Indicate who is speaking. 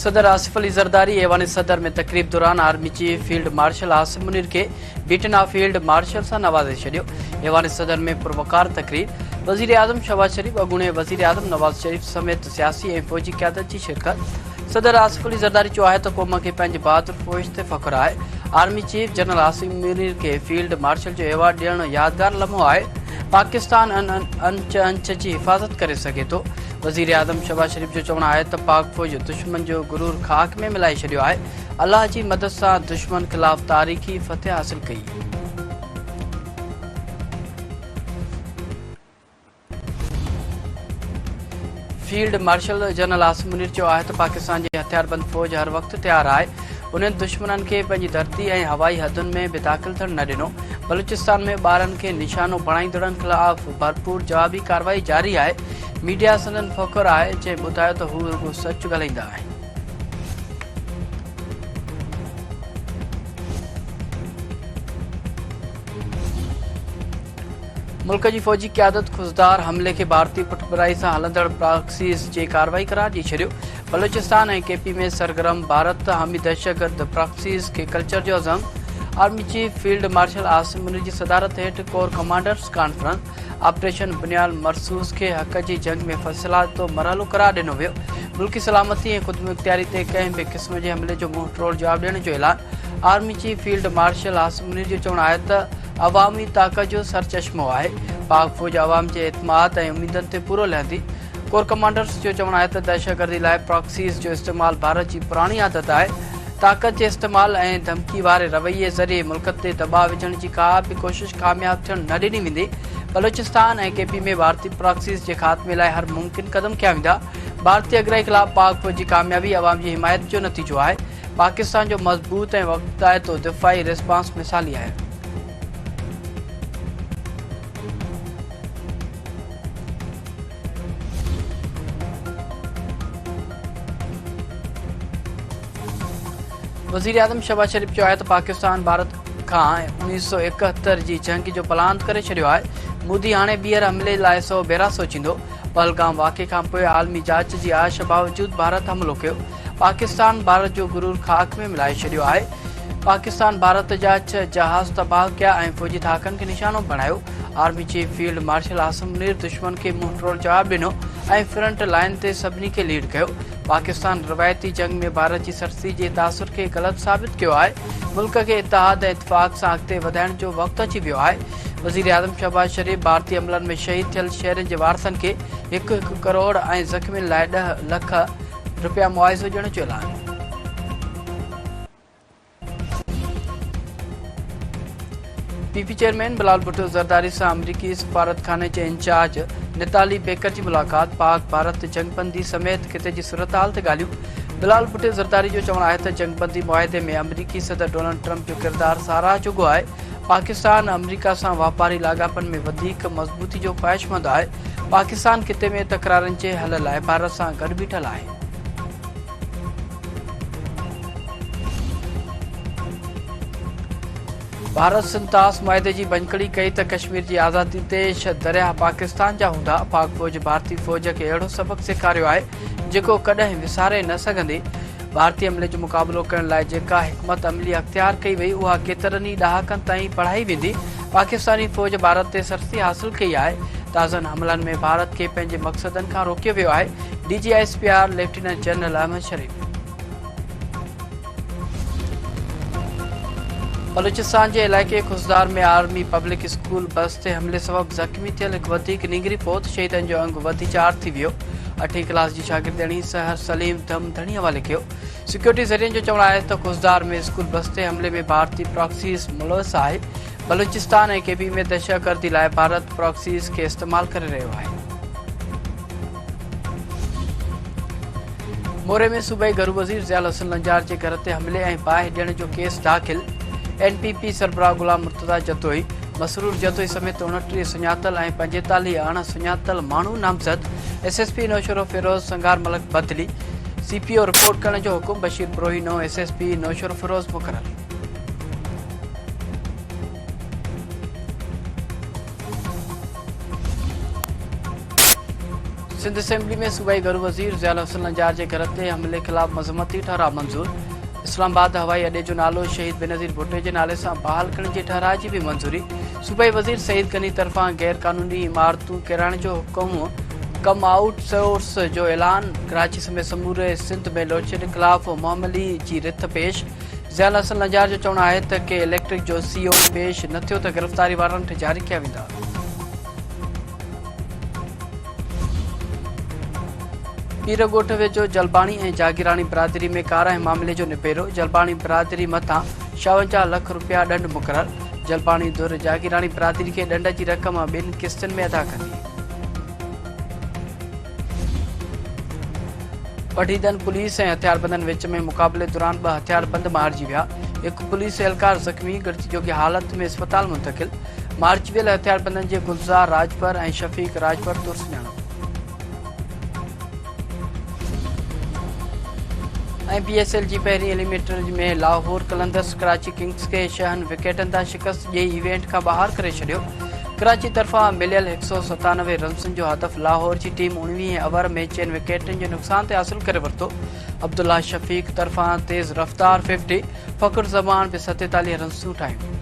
Speaker 1: सदर आसिफ अली जरदारी ऐवान सदर में तकरीब दौरान army chief field marshal Asim Munir के बीटना फील्ड मार्शल से नवाजे छो। ऐवान सदर में पुरवकार तकरीब वजीर आजम शहबाज शरीफ अगूणे वजीर आजम नवाज शरीफ समेत सियासी और फौजी क्यादत की शिरकत। सदर आसिफ अली जरदारी चयो है तो क़ौम के पंहिंजे बहादुर फौज ते फ़ख्र है। Army chief general Asim Munir के फील्ड मार्शल जो एवॉर्ड ॾियण यादगार लम्हो है। पाकिस्तान अंच अंच की हिफ़ाज़त करे सके तो। वजीर आजम शहबाज शरीफ जो चवण है तो पाक फौज दुश्मन जो गुरूर खाक में मिलाई छो है। अल्लाह की मदद से दुश्मन खिलाफ तारीख़ी फतेह हासिल कई। Field marshal general Asim Munir चयो है तो पाकिस्तान की हथियारबंद फौज हर वक्त तैयार है। उन्हें दुश्मन के पंहिंजी धरती और हवाई हदुन में भी दाख़िल थियण न ॾिनो। बलूचिस्तान में ॿारनि के निशानो बणाईंदड़नि खिलाफ भरपूर जवाबी कार्रवाई जारी है। मीडिया संदन फ़ख्र है जंहिं ॿुधायो तो हू रुगो सच ॻाल्हाईंदा आहिनि। मुल्क की फौजी क्यादत खुजदार हमले के भारतीय पुठभराई से हलंदड़ प्रॉक्सीज़ की कार्रवाई करार दी छो। बलूचिस्तान और केपी में सरगर्म भारत हामी दहशतगर्द प्रॉक्सीज़ के कल्चर जो जंग। Army chief field marshal Asim Munir की सदारत हेठ कोर कमांडर्स कॉन्फ्रेंस ऑपरेशन बुनियाद मरसूस के हक की जंग में फैसलातो मरहलो करार दिनो वियो। मुल्की सलामती और खुद मुख्तियारी ते कंहिं भी किस्म के हमले जो मुंह टोड़ जवाब ॾियण जो ऐलान। Army chief field marshal Asim Munir जो चवण है तो अवामी ताकत जो सरचश्मो है। पाक फौज अवाम के एतमाद और उम्मीदन ते पूरो लहंदी। कोर कमांडर्स जो चवण है तो दहशतगर्दी लाए प्रॉक्सीज़ जो इस्तेमाल भारत की पुरानी आदत है। ताकत के इस्तेमाल और धमकी वाले रवैये जरिए मुल्क ते दबाव विझण की का भी कोशिश कामयाब थियण न ॾिनी वेंदी। बलूचिस्तान और केपी में भारतीय प्रॉक्सीज़ के खात्मे लाए हर मुमकिन कदम कया वेंदा। भारतीय अगराई खिलाफ पाक फौज की कामयाबी अवाम की हिमायत जो नतीजो है। पाकिस्तान जो मजबूत और वक़्तायतो दिफाई रिस्पॉन्स मिसाली है। वजीर आजम शहबाज शरीफ चयो है तो पाकिस्तान भारत का 1971 की जंग जो प्लान करे छो है। मोदी हाँ बीहर हमले लाए सो बेरा सोचींदो। पहलगाम वाक़े का आलमी जांच की आश बावजूद भारत हमलो कियो। पाकिस्तान भारत जो गुरूर खाक में मिलाए छो है। पाकिस्तान भारत जा 6 जहाज तबाह किया और फौजी थाकन के निशानो बनायो। Army chief field marshal Asim Munir दुश्मन के मुंह तोड़ जवाब दिनो और फ्रंट लाइन ते सभी के लीड कियो। पाकिस्तान रवायती जंग में भारत की सरसी के तासुर के गलत साबित किया है। मुल्क के इत्तेहाद और इतफाक से अगते वधाइण जो वक्त अची वियो है। वजीर आजम शहबाज शरीफ भारतीय अमलन में शहीद थियल शहरन के वारसन के 1 करोड़ और जख्मियन लाए 10 लाख रुपया मुआवजो ॾियण जो ऐलान। पीपी चेयरमैन बिलाल भुट्टो जरदारी से अमरीकी सफारत खाने के इंचार्ज निताली बेकर की मुलाकात। पाक भारत जंगबंदी समेत खिते की सूरत हाल ते ॻाल्हियूं। बिलाल भुट्टो जरदारी जो चवण है तो जंगबंदी मुआहदे में अमरीकी सदर डोनाल्ड ट्रंप जो किरदार साराह जोगो है। पाकिस्तान अमरीका से वापारी लागापन में वधिक मजबूती जो ख्वाहिशमंद है। पाकिस्तान खिते में तकरारन के हल लाए भारत से गॾु बीठल है। भारत सिंतास मुआहदे की बंजकड़ी कई तो कश्मीर की आज़ादी ते दरिया पाकिस्तान जा हूंदा। पाक फौज भारतीय फौज के अड़ो सबक सेखारियो है जो कदें विसारे न सकंदी। भारतीय अमले जो मुकाबलो करण लाए जेका हिकमत अमली अख्तियार कई वही वह केतरनि ई ॾहाकनि ताईं पढ़ाई वेंदी। पाकिस्तानी फौज भारत ते सरसी हासिल कई है। ताज़नि हमलन में भारत के पंहिंजे मक़सदनि खां रोकियो वियो है। DGISPR लेफ्टिनेंट जनरल अहमद शरीफ। बलूचिस्तान के इलाके खुजदार में आर्मी पब्लिक स्कूल बस से हमले सबब जख्मी थियल एक वधीक निगरी पोत शहीदन जो अंग वधी 4 थी वियो। 8वीं क्लास की शागिर्दणी सहर सलीम दम धनी हवाले कियो। सिक्योरिटी जरिए जो चवण है तो खुजदार में स्कूल बस से हमले में भारतीय प्रॉक्सीज़ मुलवस है। बलूचिस्तान और केपी में दहशतगर्दी लाए भारत प्रॉक्सीज़ के इस्तेमाल कर रहो है। मोरे में सूबाई घरू वजीर ज़ियाउल हसन लंजार के घर से हमले और बाहि ॾियण जो केस दाख़िल। NPP सरबराह गुलाम मुर्तज़ा जतोई मसरूर जतोई समेत 29 सुञातल और 45 अण सुञातल मानू नामज़द। SSP नौशरो फिरोज संगार मलक बदली। CPO रिपोर्ट करने जो हुकुम बशीर ब्रोही नो SSP नौशरो फिरोज मुकर्रर। सिंध असेंबली में सूबाई घरू वज़ीर ज़ियाउल हसन लंजार के घर ते हमले खिलाफ मज़म्मती ठहराव मंजूर। इस्लामाबाद हवाई अड्डे जो नालो शहीद बेनज़ीर भुट्टो के नाले से बहाल करण के ठहराव की भी मंजूरी। सूबाई वज़ीर सईद गनी तरफा गैर कानूनी इमारतूं किराइण जो हुक्म कम आउटसोर्स जो ऐलान। कराची समेत समूरे सिंध में लोडशेडिंग खिलाफ मुअमली की रिथ पेश। ज़ियाउल हसन लंजार जो चवण है त के इलेक्ट्रिक जो CEO पेश न थियो त गिरफ्तारी वारंट जारी किया वेंदा। पीरगोठ वेझो जलबाणी ऐं जागीराणी बिरादरी में कारा मामले जो निबेरो। जलबाणी बिरादरी मथां 56 लाख रुपया ॾंढ मुक़रर। जलबाणी धुर जागीराणी बिरादरी के ॾंढ की रक़म 2 किस्तनि में अदा कंदी। पटीदन पुलिस ऐं हथियारबंदनि विच में मुक़ाबले दौरान 2 हथियारबंद मारिजी विया। एक पुलिस एहलकार ज़ख़्मी गठजो की हालत में अस्पताल मुंतकिल। मारिजी वियल हथियारबंदनि जे गुलज़ार राजपर ऐं शफ़ीक राजपर तुर सुञाणप। PSL की पहिरीं एलिमिनेटर में लाहौर कलंदर्स कराची किंग्स के 6 विकेटन तां शिकस्त ॾेई इवेंट का बाहर करे छॾियो। कराची तरफा मिलियल 197 रन्सन जो हदफ लाहौर की टीम 19 ओवर में 4 विकेटन के नुक़सान से हासिल करे वरितो। अब्दुल्ला शफ़ीक तरफा तेज़ रफ्तार 50, फ़खर ज़मान भी 47 रन्सूं ठाहियूं।